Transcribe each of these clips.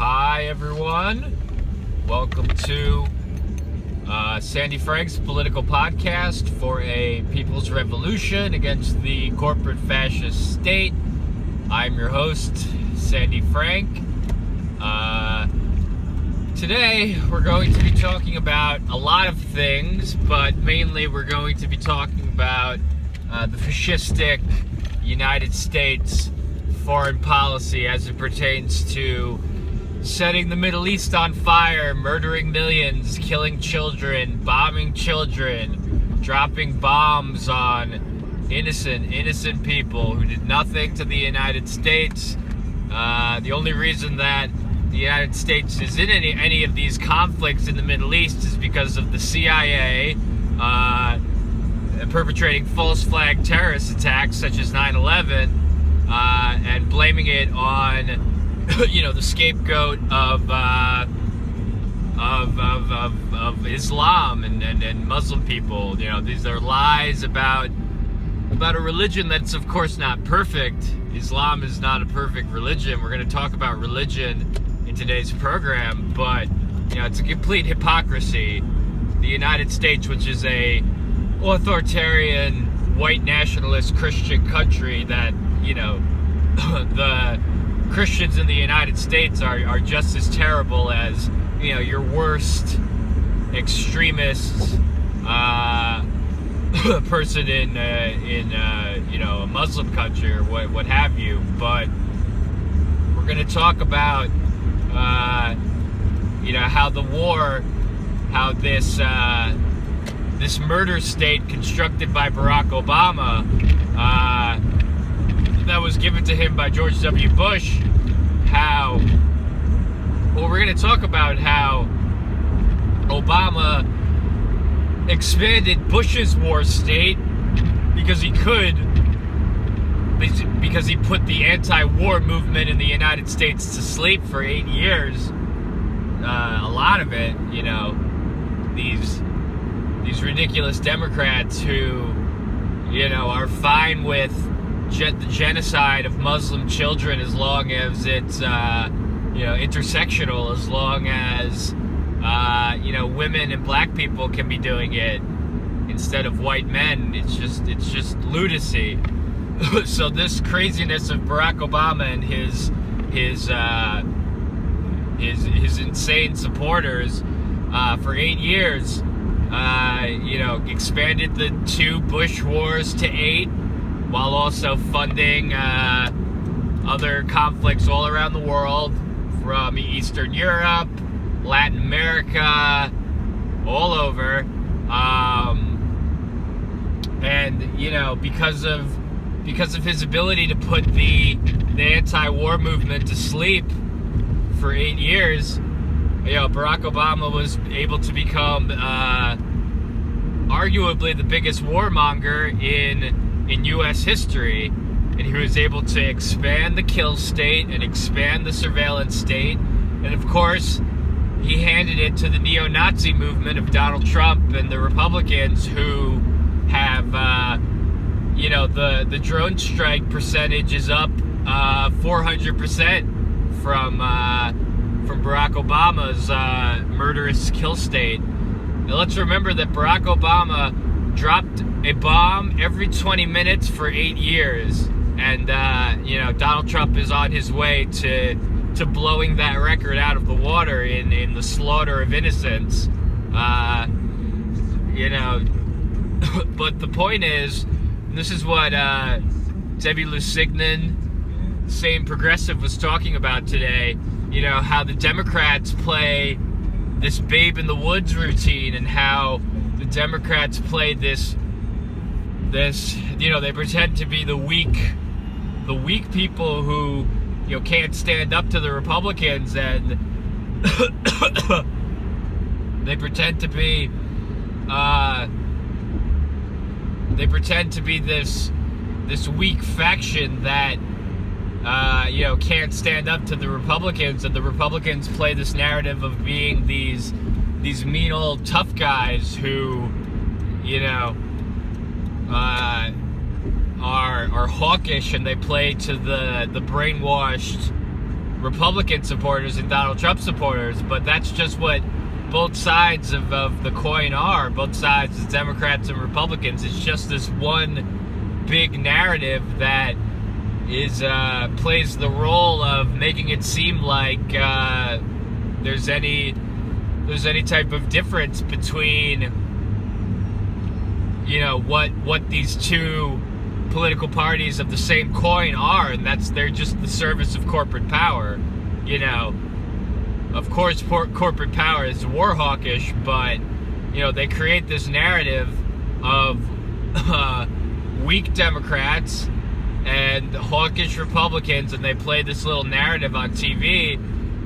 Hi everyone, welcome to Sandy Frank's political podcast for a people's revolution against the corporate fascist state. I'm your host, Sandy Frank. Today we're going to be talking about a lot of things, but mainly we're going to be talking about the fascistic United States foreign policy as it pertains to setting the Middle East on fire, murdering millions, killing children, bombing children, dropping bombs on innocent people who did nothing to the United States. The only reason that the United States is in any of these conflicts in the Middle East is because of the CIA perpetrating false flag terrorist attacks such as 9/11 and blaming it on the scapegoat of Islam and Muslim people. These are lies about a religion that's of course not perfect. Islam is not a perfect religion. We're going to talk about religion in today's program, but it's a complete hypocrisy. The United States, which is a authoritarian white nationalist Christian country that the Christians in the United States are just as terrible as your worst extremist person in a Muslim country or what have you. But we're going to talk about how this murder state constructed by Barack Obama, that was given to him by George W. Bush, we're going to talk about how Obama expanded Bush's war state because he could, because he put the anti-war movement in the United States to sleep for 8 years. A lot of it, these ridiculous Democrats who, are fine with the genocide of Muslim children as long as it's, intersectional, as long as, women and black people can be doing it instead of white men. It's just lunacy. So this craziness of Barack Obama and his insane supporters for 8 years, expanded the 2 Bush wars to 8, while also funding other conflicts all around the world, from Eastern Europe, Latin America, all over. And because of his ability to put the anti-war movement to sleep for 8 years, Barack Obama was able to become arguably the biggest warmonger in U.S. history, and he was able to expand the kill state and expand the surveillance state, and of course he handed it to the neo-Nazi movement of Donald Trump and the Republicans, who have the drone strike percentage is up 400% from Barack Obama's murderous kill state. Now let's remember that Barack Obama dropped a bomb every 20 minutes for 8 years, and Donald Trump is on his way to blowing that record out of the water in the slaughter of innocents. But the point is, this is what Debbie Lusignan, same progressive, was talking about today. How the Democrats play this babe in the woods routine, and how the Democrats play this they pretend to be the weak people who can't stand up to the Republicans, and they pretend to be this weak faction that can't stand up to the Republicans, and the Republicans play this narrative of being these mean old tough guys who are hawkish, and they play to the brainwashed Republican supporters and Donald Trump supporters, but that's just what both sides of the coin are. Both sides, the Democrats and Republicans. It's just this one big narrative that is plays the role of making it seem like there's any type of difference between, you know, what these two political parties of the same coin are, and they're just the service of corporate power. You know, of course, corporate power is war hawkish, but you know, they create this narrative of weak Democrats and hawkish Republicans, and they play this little narrative on TV.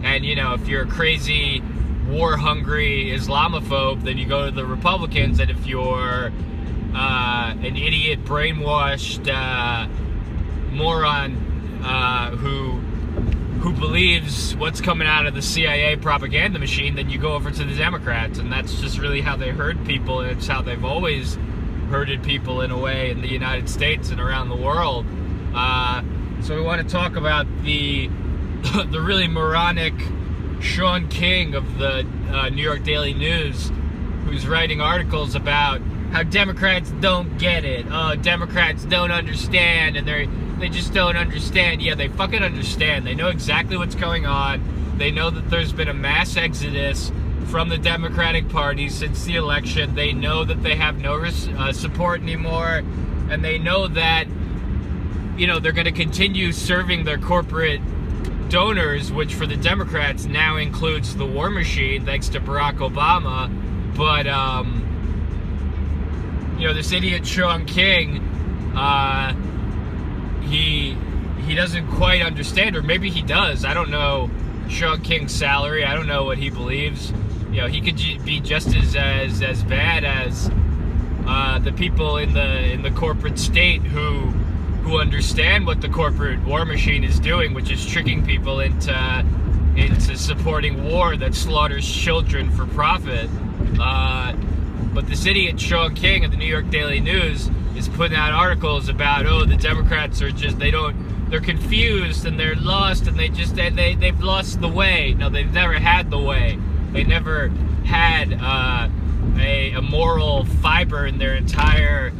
And you know, if you're a crazy war-hungry Islamophobe, then you go to the Republicans, and if you're an idiot, brainwashed moron who believes what's coming out of the CIA propaganda machine, then you go over to the Democrats. And that's just really how they herd people, and it's how they've always herded people in a way in the United States and around the world. So we want to talk about the really moronic Sean King of the New York Daily News, who's writing articles about how Democrats don't get it. Oh, Democrats don't understand, and they just don't understand. Yeah, they fucking understand. They know exactly what's going on. They know that there's been a mass exodus from the Democratic Party since the election. They know that they have no support anymore, and they know that, you know, they're going to continue serving their corporate donors, which for the Democrats now includes the war machine, thanks to Barack Obama. But you know, this idiot Sean King, he doesn't quite understand, or maybe he does. I don't know Sean King's salary. I don't know what he believes. You know, he could be just as bad as the people in the corporate state who understand what the corporate war machine is doing, which is tricking people into supporting war that slaughters children for profit. But this idiot Sean King of the New York Daily News is putting out articles about, oh, the Democrats are just, they're confused and they're lost, and they've lost the way. No, they've never had the way. They never had a moral fiber in their entire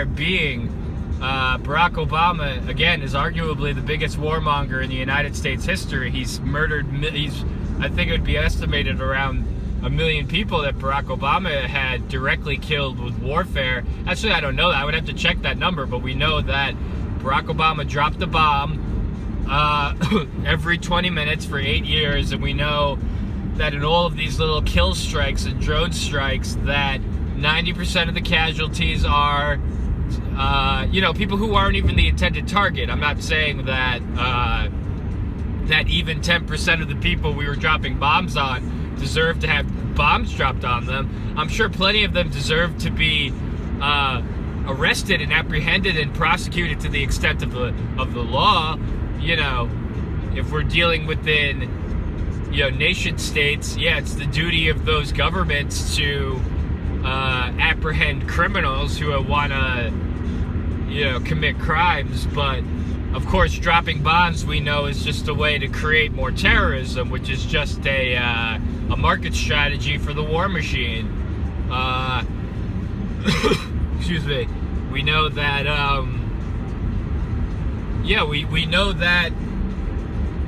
being. Barack Obama, again, is arguably the biggest warmonger in the United States history. He's murdered, I think it would be estimated around 1 million people that Barack Obama had directly killed with warfare. Actually, I don't know that. I would have to check that number, but we know that Barack Obama dropped a bomb every 20 minutes for 8 years, and we know that in all of these little kill strikes and drone strikes, that 90% of the casualties are you know, people who aren't even the intended target. I'm not saying that that even 10% of the people we were dropping bombs on deserve to have bombs dropped on them. I'm sure plenty of them deserve to be arrested and apprehended and prosecuted to the extent of the law. You know, if we're dealing within, you know, nation states, yeah, it's the duty of those governments to apprehend criminals who want to, you know, commit crimes. But of course, dropping bombs, we know, is just a way to create more terrorism, which is just a market strategy for the war machine. Excuse me. We know that yeah, we know that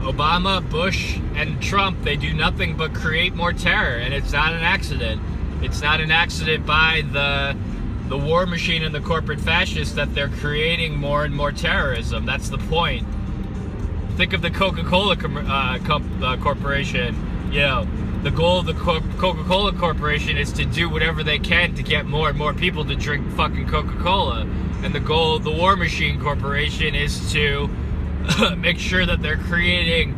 Obama, Bush, and Trump, they do nothing but create more terror, and it's not an accident. It's not an accident by the war machine and the corporate fascists that they're creating more and more terrorism. That's the point. Think of the Coca-Cola Corporation. You know, the goal of the Coca-Cola Corporation is to do whatever they can to get more and more people to drink fucking Coca-Cola. And the goal of the War Machine Corporation is to make sure that they're creating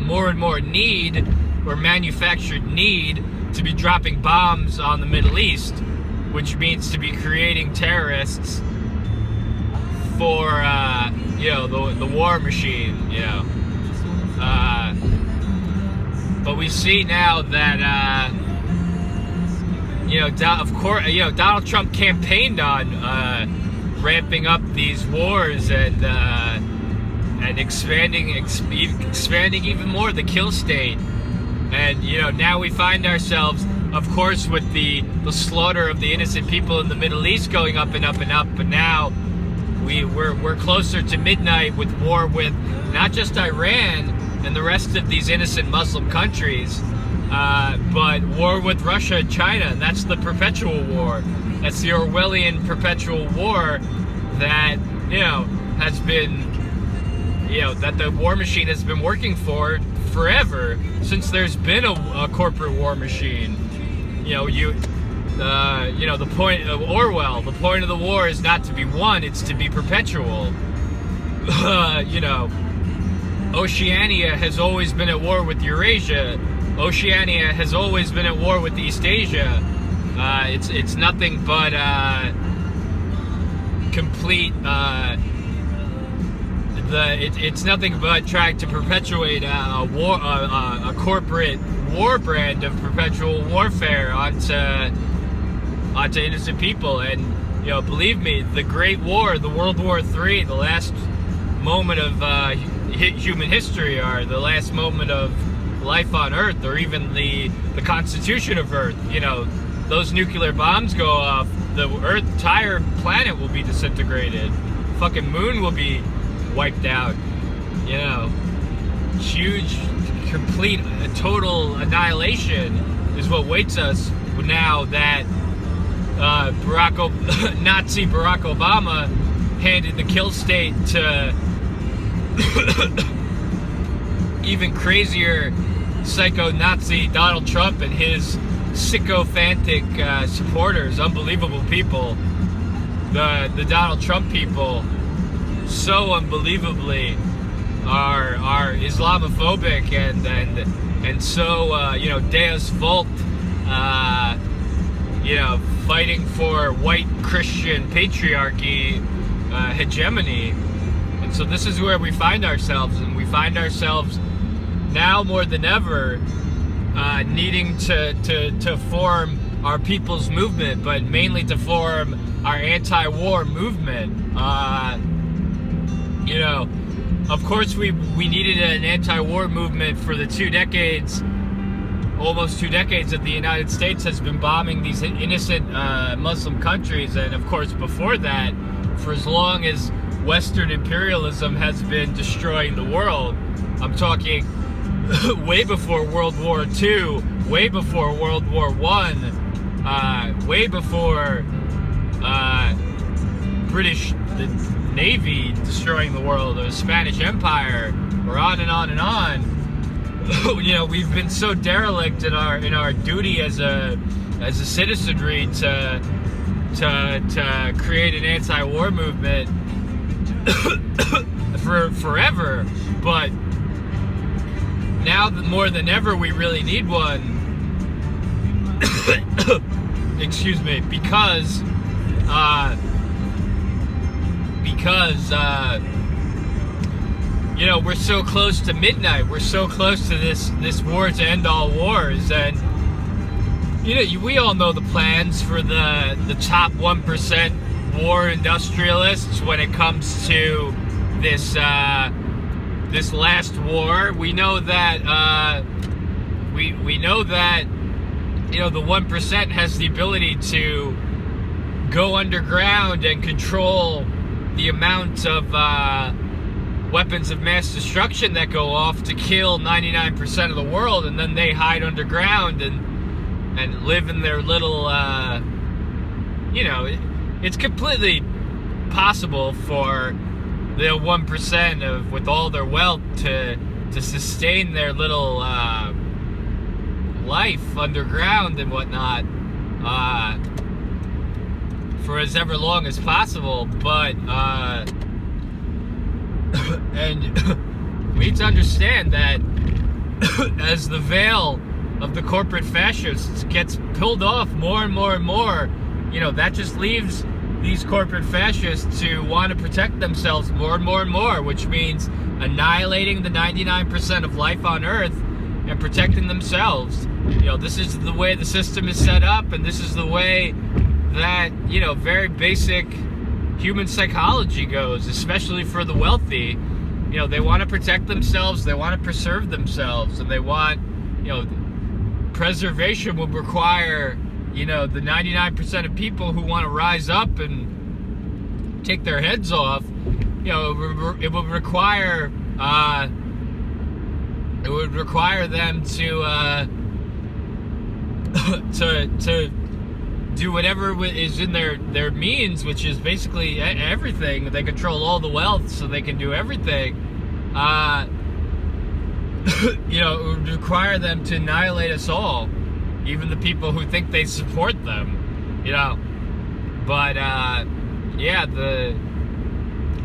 more and more need, or manufactured need, to be dropping bombs on the Middle East, which means to be creating terrorists for, you know, the war machine, you know. But we see now that, you know, of course, you know, Donald Trump campaigned on ramping up these wars and and expanding even more the kill state. And now we find ourselves, of course, with the slaughter of the innocent people in the Middle East going up and up and up. But now we're closer to midnight with war with not just Iran and the rest of these innocent Muslim countries, but war with Russia and China. And that's the perpetual war. That's the Orwellian perpetual war that has been that the war machine has been working for forever, since there's been a corporate war machine. The point of Orwell, the point of the war is not to be won, it's to be perpetual. Oceania has always been at war with Eurasia. Oceania has always been at war with East Asia. It's nothing but complete. It's nothing but trying to perpetuate a corporate war brand of perpetual warfare onto innocent people. And believe me, the Great War, the World War III, the last moment of human history, or the last moment of life on Earth, or even the constitution of Earth. Those nuclear bombs go off, the entire planet will be disintegrated. Fucking moon will be wiped out. Huge, complete, total annihilation is what waits us now that Nazi Barack Obama handed the kill state to even crazier psycho Nazi Donald Trump and his sycophantic supporters. Unbelievable people. The Donald Trump people so unbelievably are Islamophobic and so Deus Vult, fighting for white Christian patriarchy hegemony. And so this is where we find ourselves, and we find ourselves now more than ever needing to form our people's movement, but mainly to form our anti-war movement. Of course we needed an anti-war movement for the almost 2 decades that the United States has been bombing these innocent Muslim countries. And of course before that, for as long as Western imperialism has been destroying the world. I'm talking way before World War II, way before World War I, way before the Navy destroying the world, or the Spanish Empire, or on and on and on. We've been so derelict in our duty as a citizenry to create an anti-war movement for forever. But now more than ever, we really need one. Excuse me, because we're so close to midnight. We're so close to this war to end all wars. And we all know the plans for the top 1% war industrialists when it comes to this last war. We know that we know that the 1% has the ability to go underground and control the amount of weapons of mass destruction that go off to kill 99% of the world, and then they hide underground and live in their little it's completely possible for the 1% with all their wealth to sustain their little life underground and whatnot for as ever long as possible. But and we need to understand that as the veil of the corporate fascists gets pulled off more and more and more, that just leaves these corporate fascists to want to protect themselves more and more and more, which means annihilating the 99% of life on Earth and protecting themselves. This is the way the system is set up, and this is the way that, very basic human psychology goes, especially for the wealthy. they want to protect themselves, they want to preserve themselves, and they want, preservation would require, the 99% of people who want to rise up and take their heads off. It would require them to do whatever is in their means, which is basically everything. They control all the wealth, so they can do everything. It would require them to annihilate us all, even the people who think they support them. But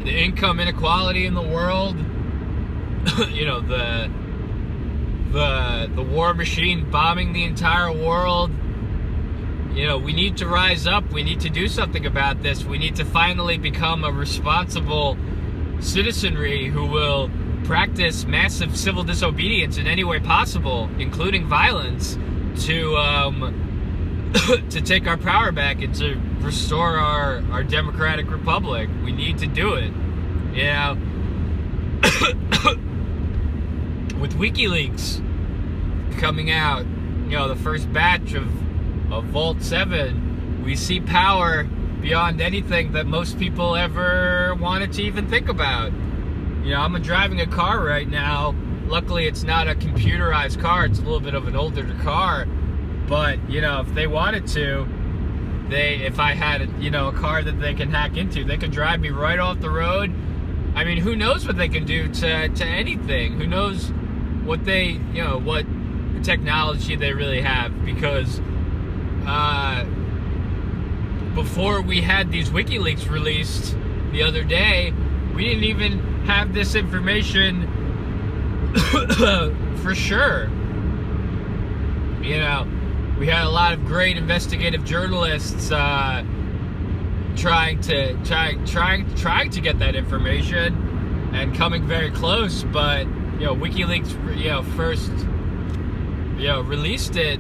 the income inequality in the world, the war machine bombing the entire world. We need to rise up. We need to do something about this. We need to finally become a responsible citizenry who will practice massive civil disobedience in any way possible, including violence, to take our power back and to restore our democratic republic. We need to do it. With WikiLeaks coming out, the first batch of Vault 7, we see power beyond anything that most people ever wanted to even think about. I'm driving a car right now. Luckily, it's not a computerized car. It's a little bit of an older car. But, if they wanted to, if I had a car that they can hack into, they could drive me right off the road. I mean, who knows what they can do to anything? Who knows what what technology they really have? Because before we had these WikiLeaks released the other day, we didn't even have this information for sure. We had a lot of great investigative journalists trying to get that information and coming very close, but WikiLeaks first released it,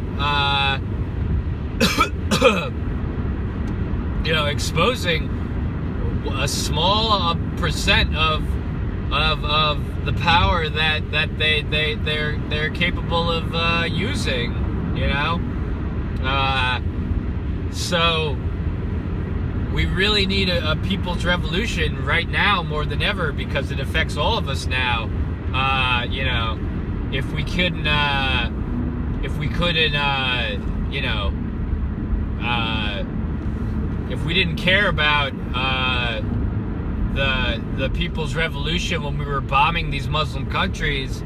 exposing a small percent of the power that they're capable of using. So we really need a people's revolution right now more than ever, because it affects all of us now. If we couldn't, if we didn't care about the people's revolution when we were bombing these Muslim countries,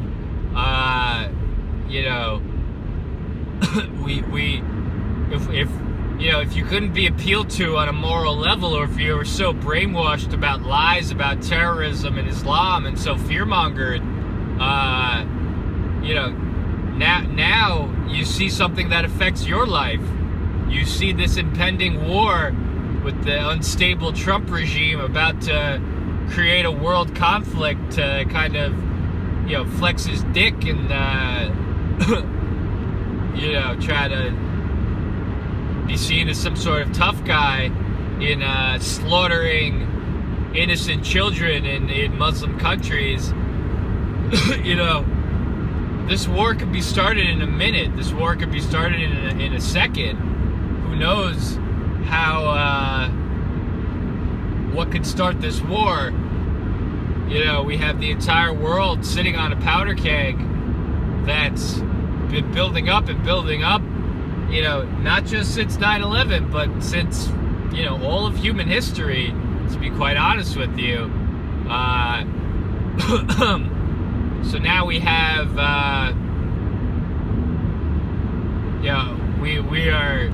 if you couldn't be appealed to on a moral level, or if you were so brainwashed about lies about terrorism and Islam and so fear-mongered, now you see something that affects your life. You see this impending war with the unstable Trump regime about to create a world conflict to kind of, flex his dick and, try to be seen as some sort of tough guy in slaughtering innocent children in Muslim countries. This war could be started in a minute. This war could be started in a second. Who knows how, what could start this war? We have the entire world sitting on a powder keg that's been building up and building up, not just since 9/11, but since, all of human history, to be quite honest with you. So now we have, we are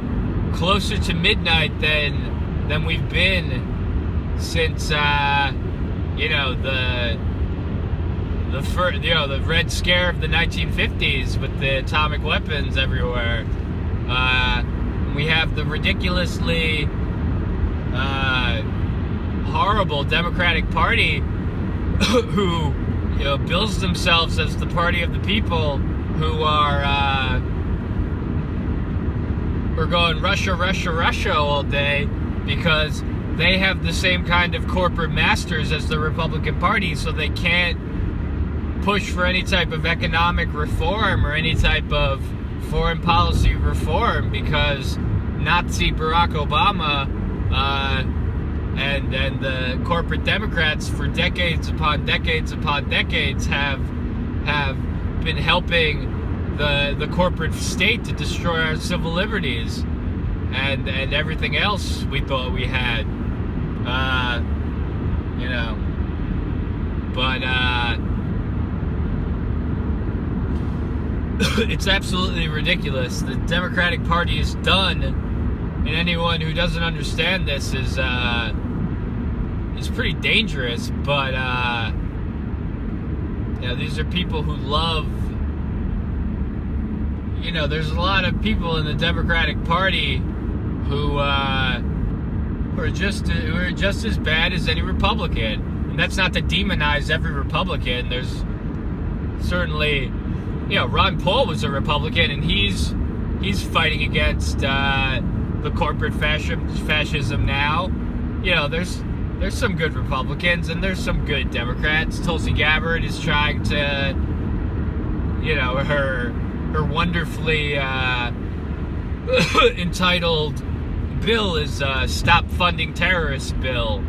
closer to midnight than we've been since, the Red Scare of the 1950s with the atomic weapons everywhere. We have the ridiculously horrible Democratic Party who bills themselves as the party of the people, who are we're going Russia, Russia, Russia all day, because they have the same kind of corporate masters as the Republican Party, so they can't push for any type of economic reform or any type of foreign policy reform, because Nazi Barack Obama and the corporate Democrats for decades upon decades upon decades have been helping the corporate state to destroy our civil liberties and everything else we thought we had. But it's absolutely ridiculous. The Democratic Party is done, and anyone who doesn't understand this is pretty dangerous. But these are people who love. There's a lot of people in the Democratic Party who are just as bad as any Republican, and that's not to demonize every Republican. There's certainly. Ron Paul was a Republican, and he's fighting against the corporate fascism now. There's some good Republicans, and there's some good Democrats. Tulsi Gabbard is trying to, her wonderfully entitled bill is Stop Funding Terrorists bill,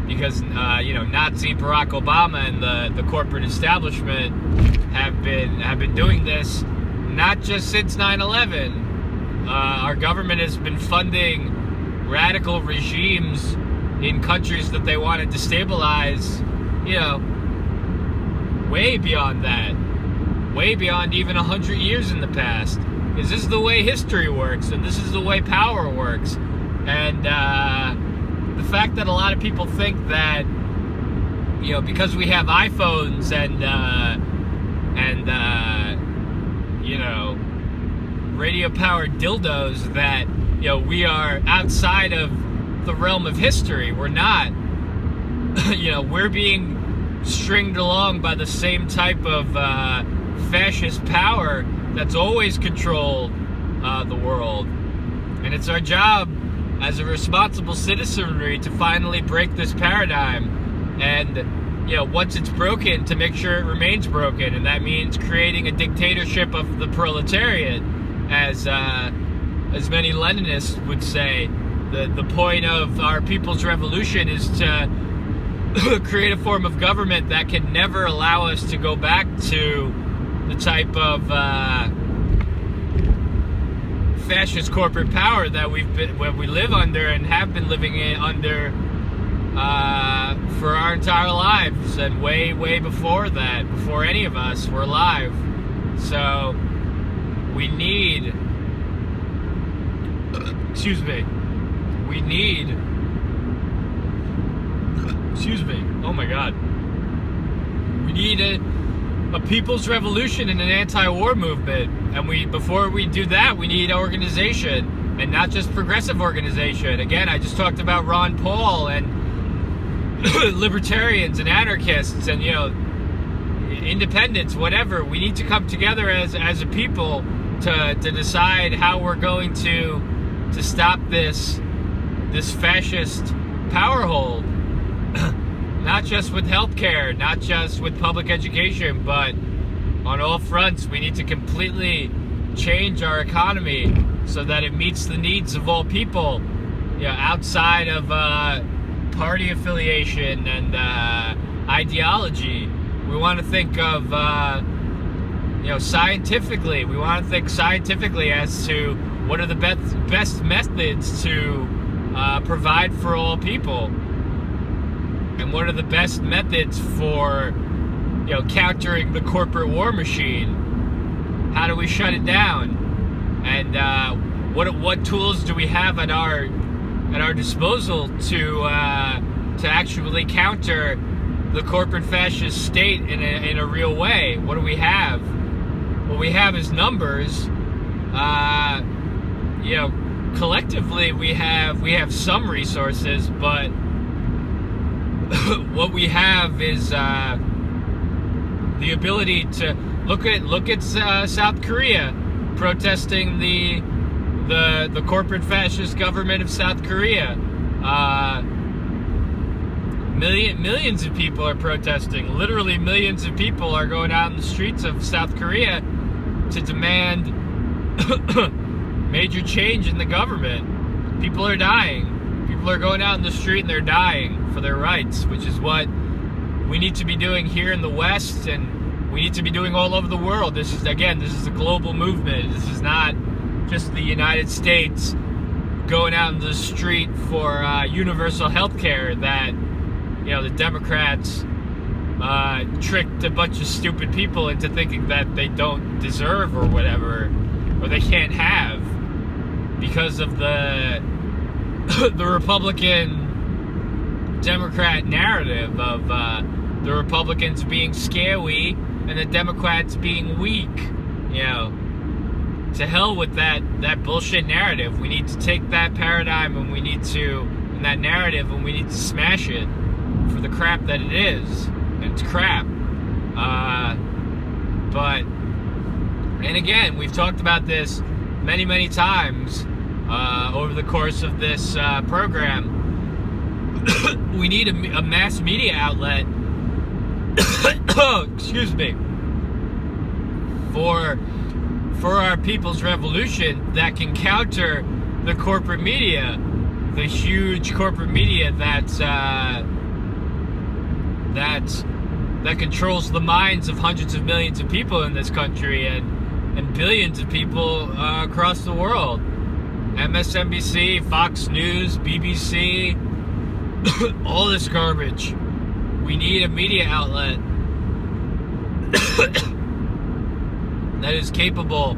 because Nazi Barack Obama and the corporate establishment have been doing this not just since 9/11. Our government has been funding radical regimes in countries that they want to destabilize, way beyond that, way beyond even 100 years in the past. This is the way history works, and this is the way power works. And the fact that a lot of people think that, because we have iPhones and radio-powered dildos, that we are outside of the realm of history. We're not. We're being stringed along by the same type of fascist power that's always controlled the world, and it's our job as a responsible citizenry to finally break this paradigm, and once it's broken, to make sure it remains broken. And that means creating a dictatorship of the proletariat, as many Leninists would say. The point of our people's revolution is to create a form of government that can never allow us to go back to the type of fascist corporate power that we live under and have been living under for our entire lives, and way before that, before any of us were alive. So we need oh my god, we need a people's revolution and an anti-war movement. And before we do that, we need organization, and not just progressive organization. Again, I just talked about Ron Paul and libertarians and anarchists and independents, whatever. We need to come together as a people to decide how we're going to stop this fascist power hold. Not just with healthcare, not just with public education, but on all fronts. We need to completely change our economy so that it meets the needs of all people, outside of party affiliation and ideology. We want to think of scientifically. We want to think scientifically as to what are the best methods to provide for all people. And what are the best methods for, countering the corporate war machine? How do we shut it down? And what tools do we have at our disposal to actually counter the corporate fascist state in a real way? What do we have? What we have is numbers. Collectively we have some resources, but what we have is the ability to look at South Korea protesting the corporate fascist government of South Korea. Millions of people are protesting. Literally millions of people are going out in the streets of South Korea to demand major change in the government. People are dying. People are going out in the street and they're dying for their rights, which is what we need to be doing here in the West, and we need to be doing all over the world. This is a global movement. This is not just the United States going out in the street for universal health care that, the Democrats tricked a bunch of stupid people into thinking that they don't deserve or whatever, or they can't have, because of the Republican Democrat narrative of the Republicans being scary and the Democrats being weak. To hell with that bullshit narrative. We need to take that paradigm and that narrative, and we need to smash it for the crap that it is. And it's crap. And again, we've talked about this many, many times over the course of this program. We need a mass media outlet excuse me, for our people's revolution that can counter the corporate media, the huge corporate media that controls the minds of hundreds of millions of people in this country and billions of people across the world. MSNBC, Fox News, BBC, all this garbage. We need a media outlet that is capable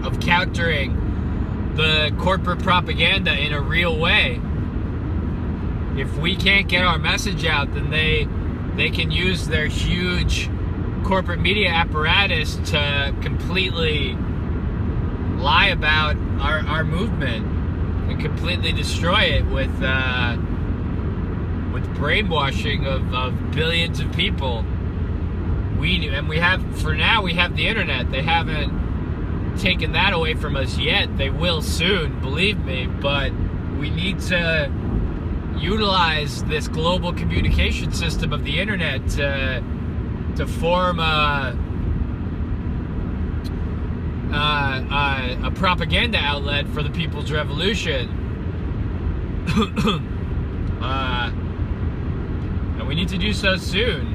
of countering the corporate propaganda in a real way. If we can't get our message out, then they can use their huge corporate media apparatus to completely lie about our movement and completely destroy it with brainwashing of billions of people. We have the internet. They haven't taken that away from us yet. They will soon, believe me, but we need to utilize this global communication system of the internet to form a propaganda outlet for the people's revolution. And we need to do so soon.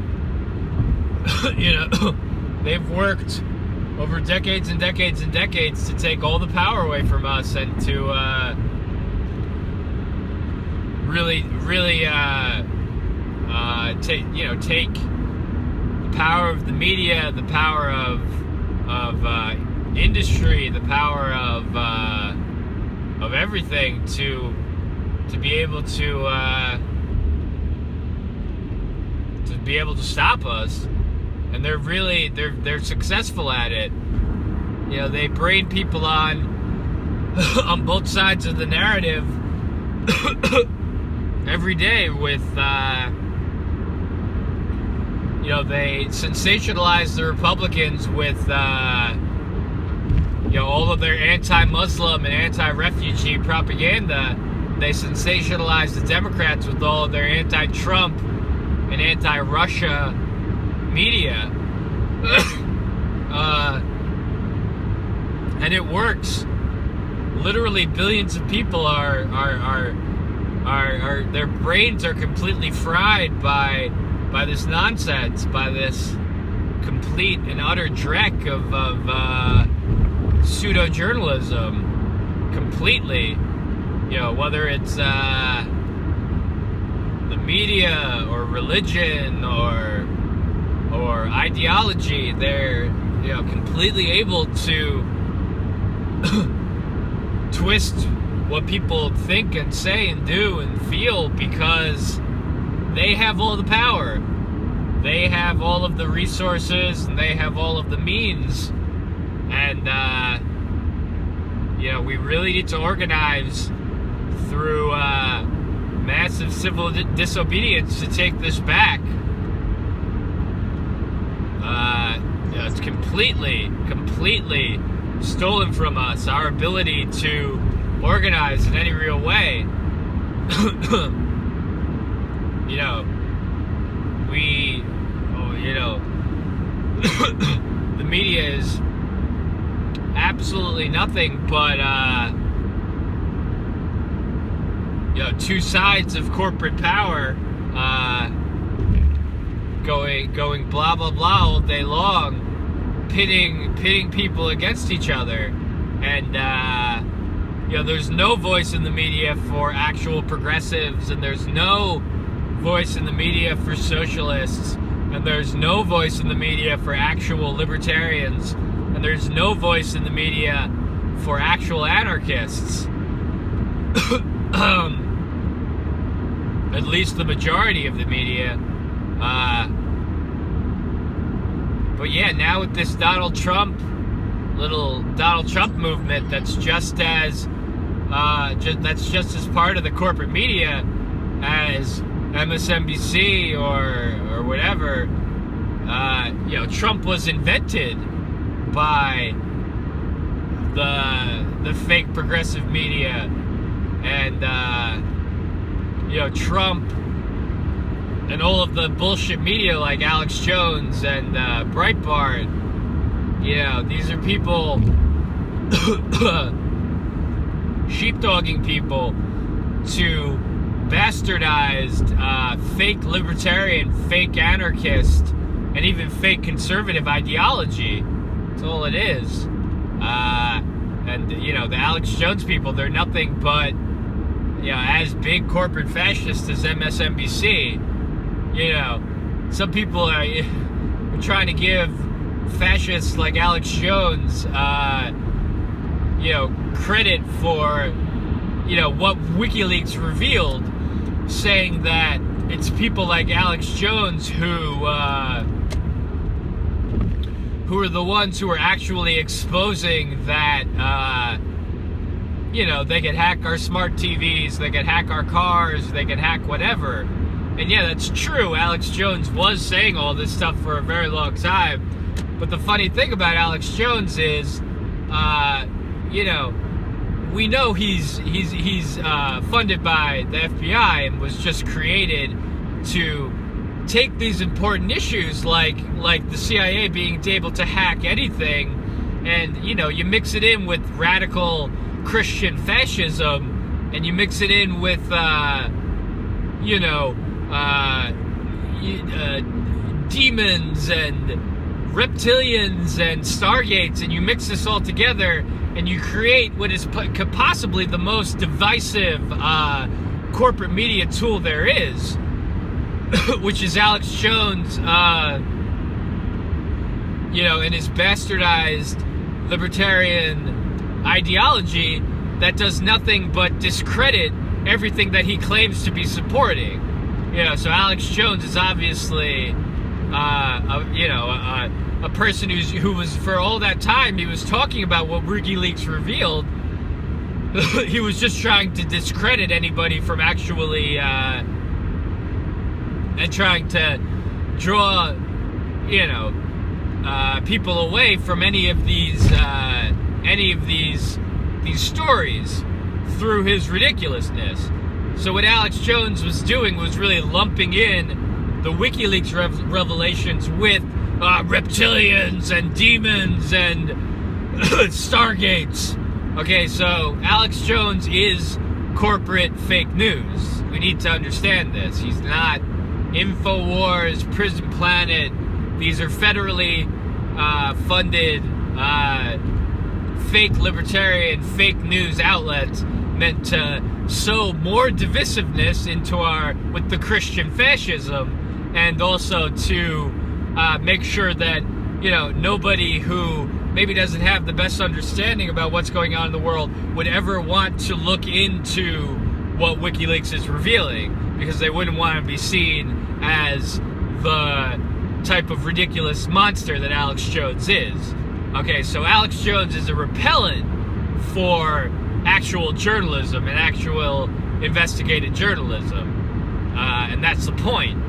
They've worked over decades and decades and decades to take all the power away from us and to really take the power of the media, the power of industry, the power of everything to be able to stop us. And they're successful at it. They brain people on both sides of the narrative every day with they sensationalize the Republicans with all of their anti-Muslim and anti-refugee propaganda. They sensationalize the Democrats with all of their anti-Trump and anti-Russia media. And it works. Literally billions of people are their brains are completely fried by this nonsense, by this complete and utter dreck of pseudo journalism. Completely, whether it's the media or religion or ideology, they're completely able to twist what people think and say and do and feel, because they have all the power, they have all of the resources, and they have all of the means. And we really need to organize through massive civil disobedience to take this back. It's completely stolen from us, our ability to organize in any real way. you know, the media is absolutely nothing but, two sides of corporate power, going blah blah blah all day long, pitting people against each other, and there's no voice in the media for actual progressives, and there's no voice in the media for socialists, and there's no voice in the media for actual libertarians, and there's no voice in the media for actual anarchists. At least the majority of the media. But yeah, now with this little Donald Trump movement, that's just as part of the corporate media as MSNBC or whatever. Trump was invented by the fake progressive media, and Trump and all of the bullshit media like Alex Jones and Breitbart. These are people sheepdogging people to bastardized fake libertarian, fake anarchist, and even fake conservative ideology. That's all it is. And the Alex Jones people, they're nothing but as big corporate fascists as MSNBC. Some people are trying to give fascists like Alex Jones credit for what WikiLeaks revealed, saying that it's people like Alex Jones who are the ones who are actually exposing that they could hack our smart TVs, they could hack our cars, they could hack whatever. And yeah, that's true. Alex Jones was saying all this stuff for a very long time. But the funny thing about Alex Jones is, we know he's funded by the FBI and was just created to take these important issues like the CIA being able to hack anything, and you mix it in with radical Christian fascism, and you mix it in with demons and reptilians and stargates, and you mix this all together and you create what is possibly the most divisive corporate media tool there is, which is Alex Jones, and his bastardized libertarian ideology that does nothing but discredit everything that he claims to be supporting. So Alex Jones is obviously a person who was, for all that time he was talking about what WikiLeaks revealed, he was just trying to discredit anybody from actually and trying to draw people away from any of these stories through his ridiculousness. So what Alex Jones was doing was really lumping in the WikiLeaks revelations with reptilians and demons and stargates. Okay, so Alex Jones is corporate fake news. We need to understand this. He's not InfoWars, Prison Planet. These are federally funded fake libertarian, fake news outlets meant to sow more divisiveness with the Christian fascism, and also to make sure that nobody who maybe doesn't have the best understanding about what's going on in the world would ever want to look into what WikiLeaks is revealing, because they wouldn't want to be seen as the type of ridiculous monster that Alex Jones is. Okay, so Alex Jones is a repellent for actual journalism and actual investigative journalism, and that's the point.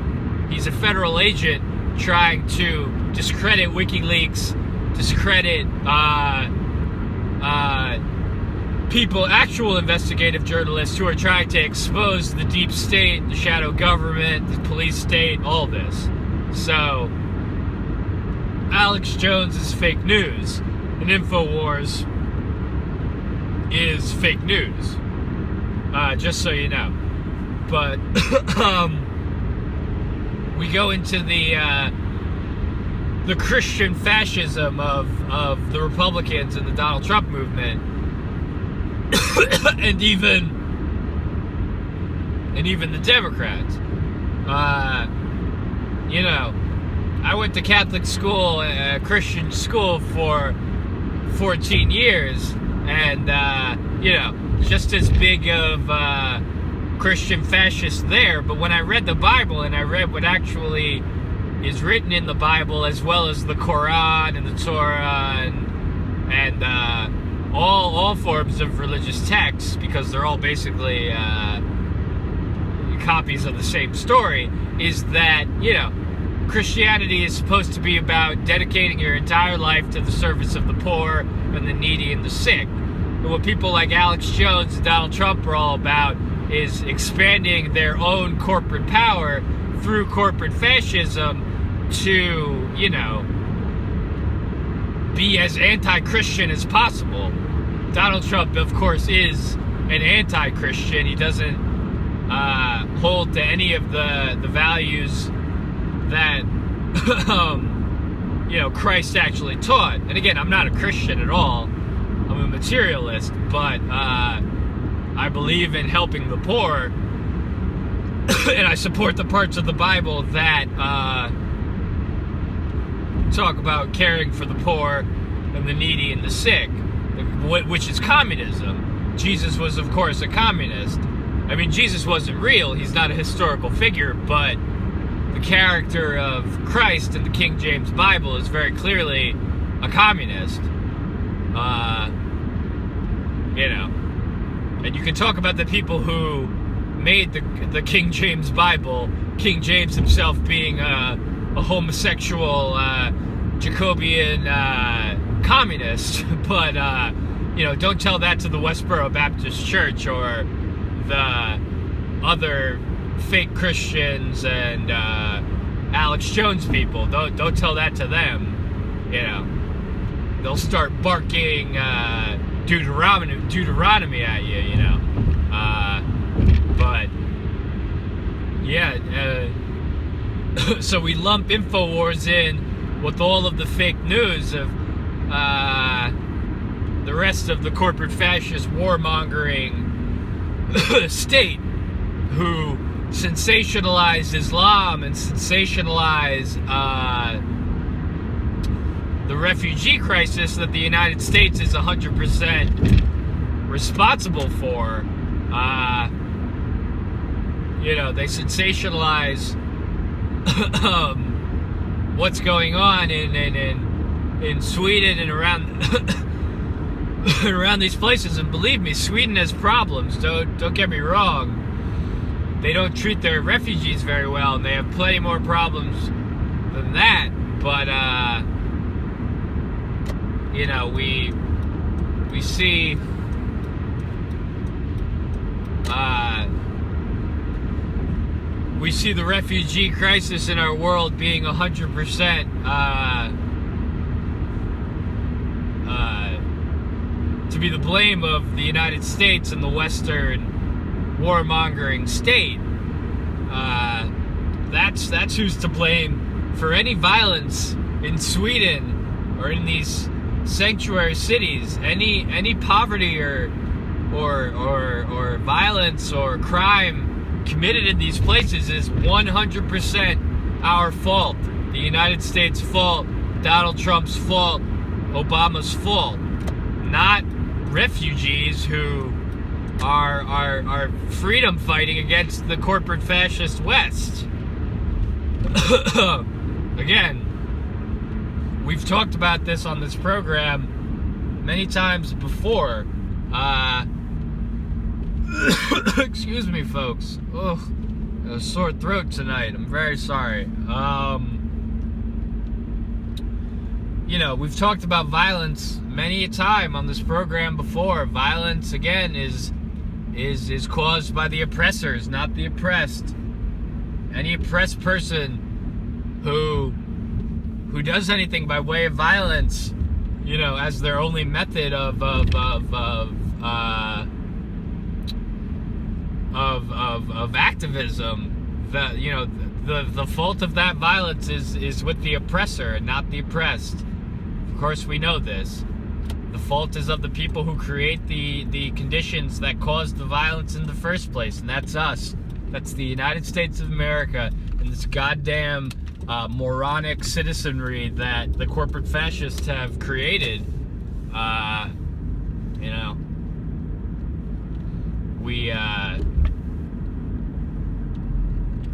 He's a federal agent trying to discredit WikiLeaks, discredit people, actual investigative journalists who are trying to expose the deep state, the shadow government, the police state, all this. So, Alex Jones is fake news, and InfoWars is fake news. Just so you know. But we go into the Christian fascism of the Republicans and the Donald Trump movement. and even the Democrats. You know, I went to Catholic school, Christian school for 14 years, and you know, just as big of Christian fascists there. But when I read the Bible and I read what actually is written in the Bible, as well as the Quran and the Torah and all forms of religious texts, because they're all basically copies of the same story, is that, you know, Christianity is supposed to be about dedicating your entire life to the service of the poor and the needy and the sick. And what people like Alex Jones and Donald Trump are all about is expanding their own corporate power through corporate fascism to, you know, be as anti-Christian as possible. Donald Trump, of course, is an anti-Christian. He doesn't hold to any of the values that you know, Christ actually taught. And again, I'm not a Christian at all. I'm a materialist, but I believe in helping the poor, and I support the parts of the Bible that talk about caring for the poor and the needy and the sick, which is communism. Jesus was, of course, a communist. I mean, Jesus wasn't real. He's not a historical figure, but the character of Christ in the King James Bible is very clearly a communist. You know, and you can talk about the people who made the King James Bible, King James himself being a homosexual Jacobean communist, but you know, don't tell that to the Westboro Baptist Church or the other fake Christians and Alex Jones people. Don't tell that to them. You know, they'll start barking Deuteronomy at you. You know, but yeah. So we lump InfoWars in with all of the fake news of the rest of the corporate fascist warmongering state, who sensationalize Islam and sensationalize the refugee crisis that the United States is 100% responsible for. You know, they sensationalize what's going on in Sweden and around around these places. And believe me, Sweden has problems. Don't get me wrong. They don't treat their refugees very well, and they have plenty more problems than that. But you know, we see the refugee crisis in our world being 100% to be the blame of the United States and the Western warmongering state. That's who's to blame for any violence in Sweden or in these sanctuary cities. Any poverty or violence or crime committed in these places is 100% our fault. The United States' fault, Donald Trump's fault, Obama's fault, not refugees who are freedom fighting against the corporate fascist West. Again, we've talked about this on this program many times before. Excuse me, folks. Ugh, a sore throat tonight. I'm very sorry. we've talked about violence many a time on this program before. Violence, again, is caused by the oppressors, not the oppressed. Any oppressed person who does anything by way of violence, as their only method of activism, the fault of that violence is with the oppressor and not the oppressed. Of course, we know this. The fault is of the people who create the conditions that cause the violence in the first place, and that's us. That's the United States of America and this goddamn moronic citizenry that the corporate fascists have created.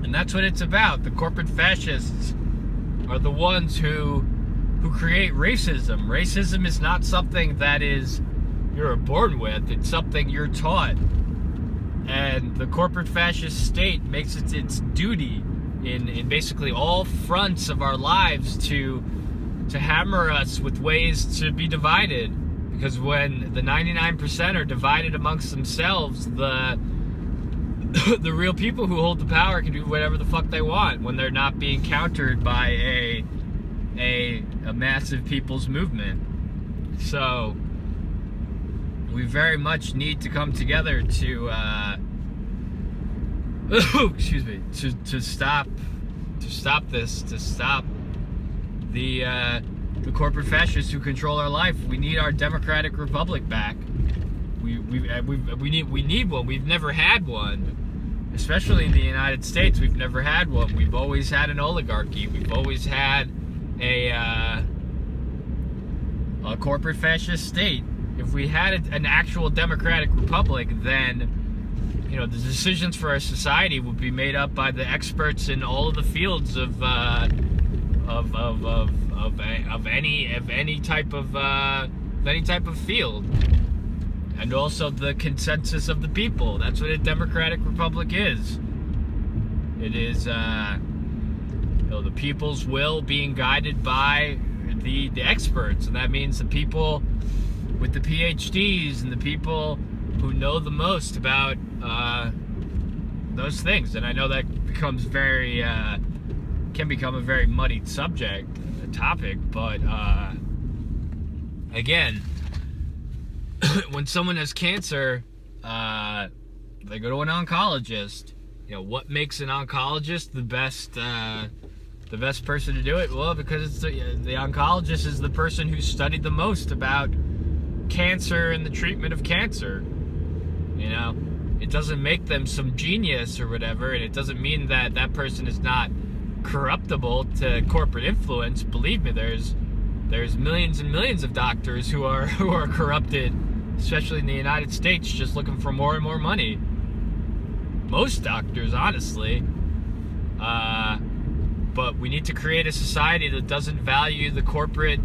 And that's what it's about. The corporate fascists are the ones who create racism. Racism is not something that you're born with. It's something you're taught. And the corporate fascist state makes it its duty in basically all fronts of our lives to hammer us with ways to be divided. Because when the 99% are divided amongst themselves, the real people who hold the power can do whatever the fuck they want when they're not being countered by a massive people's movement. So we very much need to come together to excuse me, to stop this, to stop the corporate fascists who control our life. We need our democratic republic back. We need one. We've never had one, especially in the United States. We've never had one. We've always had an oligarchy. We've always had a corporate fascist state. If we had an actual democratic republic, then the decisions for our society would be made up by the experts in all of the fields of any type of field, and also the consensus of the people. That's what a democratic republic is. It is the people's will being guided by the experts, and that means the people with the PhDs and the people who know the most about those things. And I know that becomes can become a very muddied topic, but again, when someone has cancer, they go to an oncologist. What makes an oncologist the best person to do it? Well, because the oncologist is the person who studied the most about cancer and the treatment of cancer. It doesn't make them some genius or whatever, and it doesn't mean that that person is not corruptible to corporate influence. Believe me, there's millions and millions of doctors who are corrupted, especially in the United States, just looking for more and more money. Most doctors, honestly. But we need to create a society that doesn't value the corporate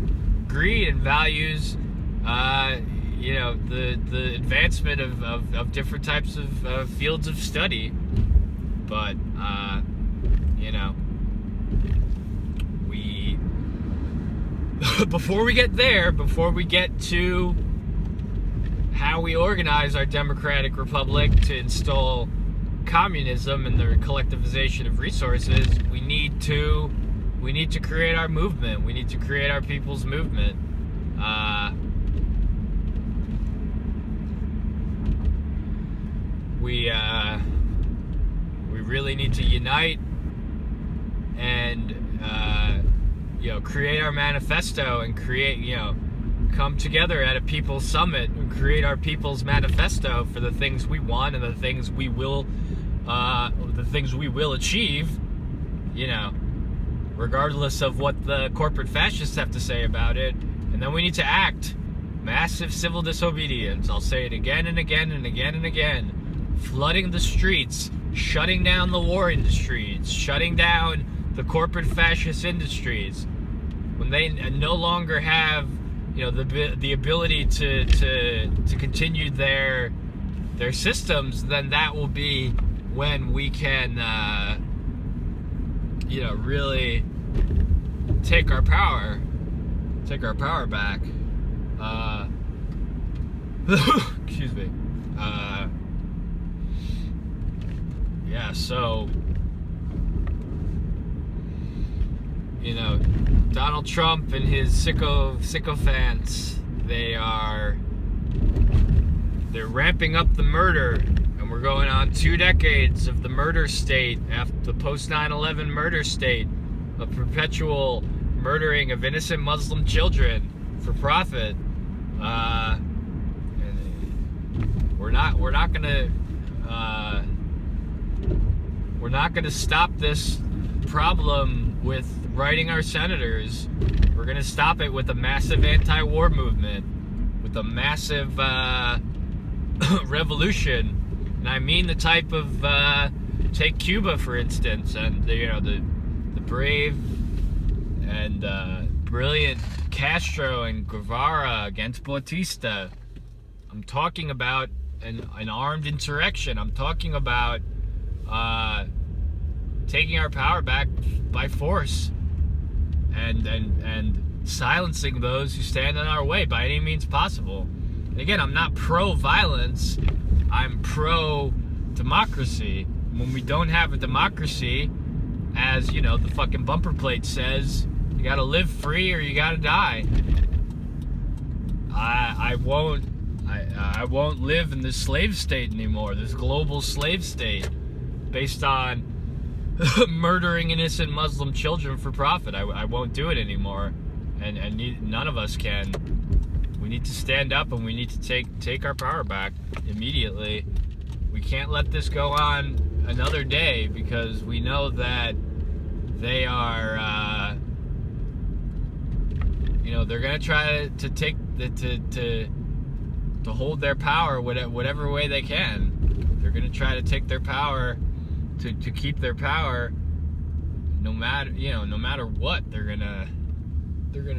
greed and values the advancement of different types of fields of study. But we before we get there, before we get to how we organize our democratic republic to install communism and the collectivization of resources, we need to create our movement. We need to create our people's movement. We really need to unite and create our manifesto and come together at a people's summit and create our people's manifesto for the things we want and the things we will achieve, regardless of what the corporate fascists have to say about it. And then we need to act. Massive civil disobedience. I'll say it again and again and again and again. Flooding the streets, shutting down the war industries, shutting down the corporate fascist industries. When they no longer have, the ability to continue their systems, then that will be when we can, really take our power. take our power back. Excuse me. Yeah, so, you know, Donald Trump and his sycophants, they're ramping up the murder, and we're going on 2 decades of the murder state, after the post 9/11 murder state, of perpetual murdering of innocent Muslim children for profit. And we're not gonna stop this problem with writing our senators. We're gonna stop it with a massive anti-war movement, with a massive revolution. And I mean the type of take Cuba, for instance, and the brave and brilliant Castro and Guevara against Bautista. I'm talking about an armed insurrection. I'm talking about taking our power back by force and silencing those who stand in our way by any means possible. And again, I'm not pro-violence. I'm pro-democracy. When we don't have a democracy, as the fucking bumper plate says, you gotta live free or you gotta die. I won't live in this slave state anymore, this global slave state based on murdering innocent Muslim children for profit. I won't do it anymore, and none of us can. We need to stand up, and we need to take our power back immediately. We can't let this go on another day, because we know that they are, they're gonna try to take to hold their power whatever way they can. They're gonna try to take their power, to keep their power, no matter what. They're gonna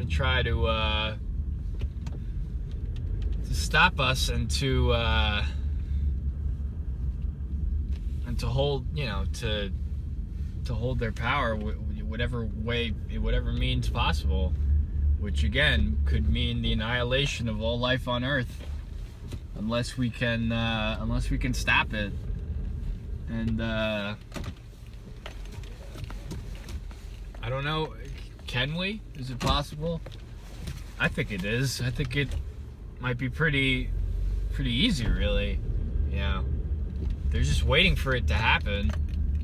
try to stop us and to hold to hold their power whatever means possible, which again could mean the annihilation of all life on Earth, unless we can stop it. And I don't know, can we? Is it possible? I think it is. I think it might be pretty easy, really. They're just waiting for it to happen.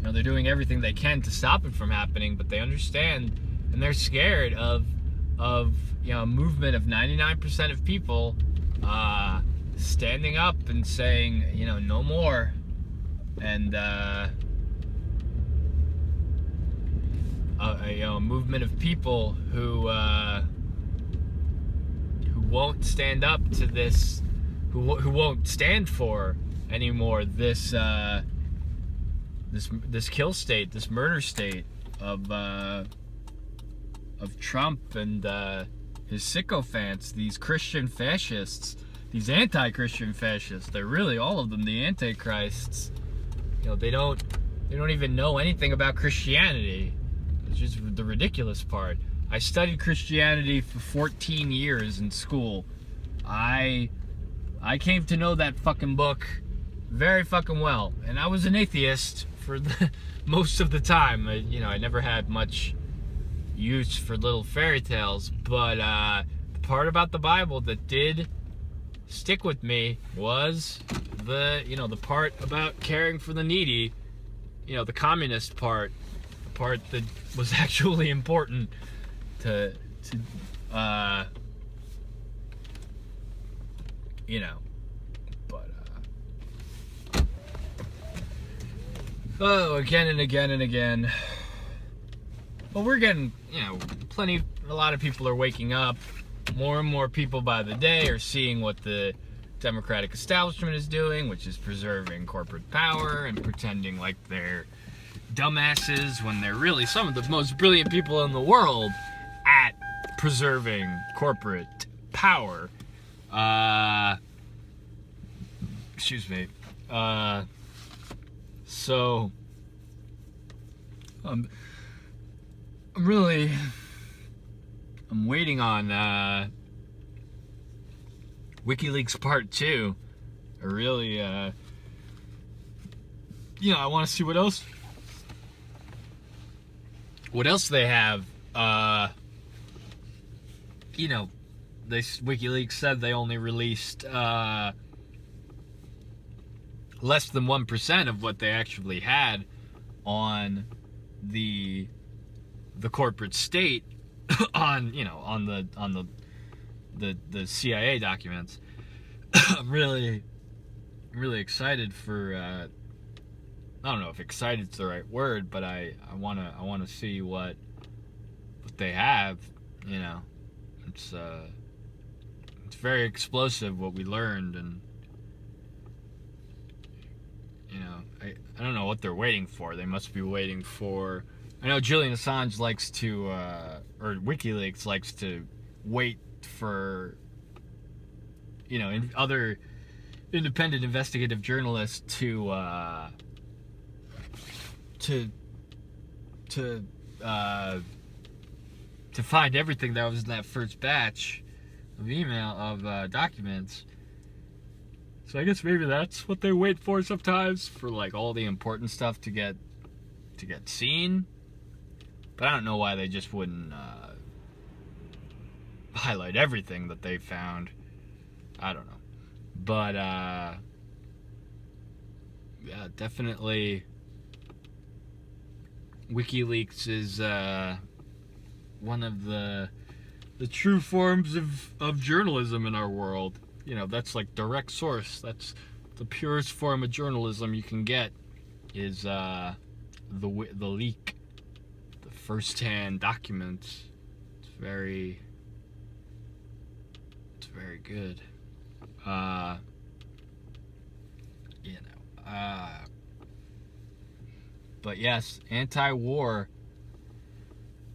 They're doing everything they can to stop it from happening, but they understand, and they're scared of a movement of 99% of people standing up and saying, no more. And a movement of people who won't stand up to this, who won't stand for anymore this kill state, this murder state of Trump and his sycophants, these Christian fascists, these anti-Christian fascists. They're really, all of them, the antichrists. They don't even know anything about Christianity. It's just the ridiculous part. I studied Christianity for 14 years in school. I came to know that fucking book very fucking well, and I was an atheist for most of the time. I never had much use for little fairy tales, but the part about the Bible that did stick with me was the part about caring for the needy. The communist part, the part that was actually important to again and again and again. Well, we're getting, a lot of people are waking up. More and more people by the day are seeing what the Democratic establishment is doing, which is preserving corporate power and pretending like they're dumbasses when they're really some of the most brilliant people in the world at preserving corporate power. Excuse me. So I'm really I'm waiting on WikiLeaks Part 2. I really, I want to see what else they have. WikiLeaks said they only released less than 1% of what they actually had on the corporate state on the CIA documents. I'm really excited for I don't know if excited's the right word, but I want to see what they have. It's very explosive what we learned, and I don't know what they're waiting for. They must be waiting for. I know Julian Assange likes to, or WikiLeaks likes to wait for, other independent investigative journalists to find everything that was in that first batch of documents. So I guess maybe that's what they wait for sometimes, for like all the important stuff to get seen. But I don't know why they just wouldn't highlight everything that they found. I don't know. But yeah, definitely WikiLeaks is one of the true forms of journalism in our world. That's like direct source. That's the purest form of journalism you can get, is the leak, the first-hand documents. It's very good. But yes, anti-war.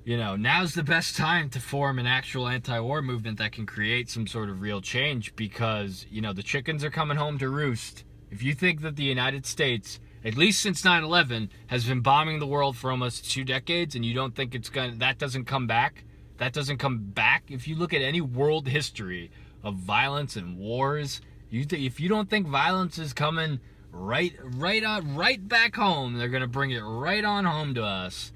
Now's the best time to form an actual anti-war movement that can create some sort of real change, because, the chickens are coming home to roost. If you think that the United States, at least since 9/11, has been bombing the world for almost 2 decades, and you don't think that doesn't come back, if you look at any world history of violence and wars, if you don't think violence is coming right back home, they're going to bring it right on home to us.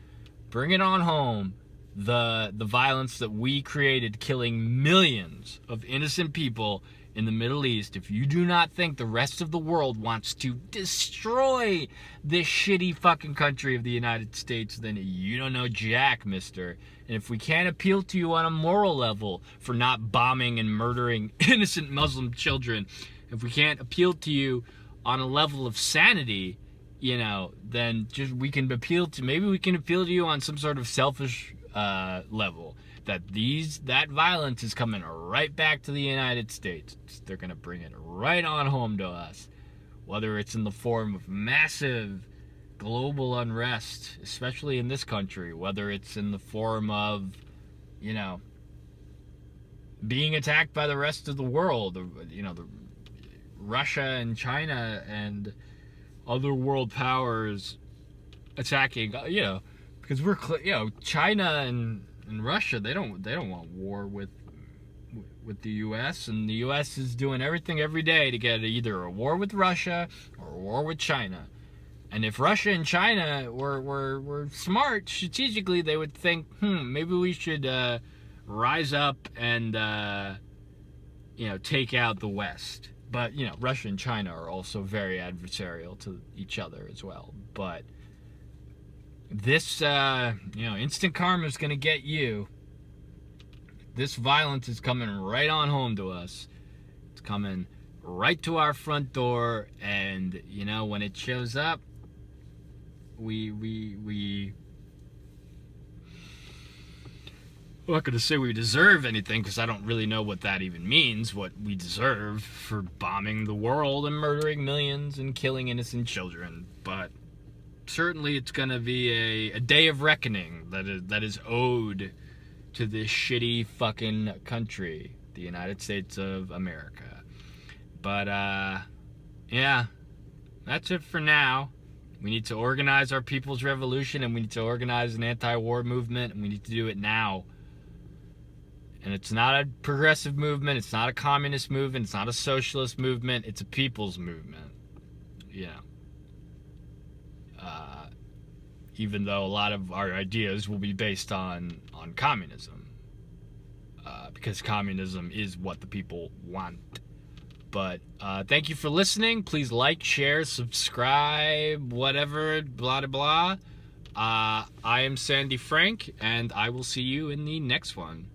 Bring it on home. The violence that we created, killing millions of innocent people in the Middle East. If you do not think the rest of the world wants to destroy this shitty fucking country of the United States, then you don't know jack, mister. And if we can't appeal to you on a moral level for not bombing and murdering innocent Muslim children, if we can't appeal to you on a level of sanity, then we can appeal to you on some sort of selfish level, that violence is coming right back to the United States. They're going to bring it right on home to us, whether it's in the form of massive global unrest, especially in this country, whether it's in the form of, being attacked by the rest of the world, the Russia and China and other world powers attacking, because we're, China and Russia, they don't want war with the U.S., and the U.S. is doing everything every day to get either a war with Russia or a war with China. And if Russia and China were smart strategically, they would think, maybe we should rise up and take out the West. But, Russia and China are also very adversarial to each other as well. But this, instant karma is going to get you. This violence is coming right on home to us. It's coming right to our front door. And, when it shows up, I'm not going to say we deserve anything, because I don't really know what that even means, what we deserve for bombing the world and murdering millions and killing innocent children. But certainly it's going to be a day of reckoning that is owed to this shitty fucking country, the United States of America. But, yeah, that's it for now. We need to organize our people's revolution, and we need to organize an anti-war movement, and we need to do it now. And it's not a progressive movement, it's not a communist movement, it's not a socialist movement, it's a people's movement. You know. Even though a lot of our ideas will be based on communism. Because communism is what the people want. But thank you for listening. Please like, share, subscribe, whatever, blah, blah, blah. I am Sandy Frank, and I will see you in the next one.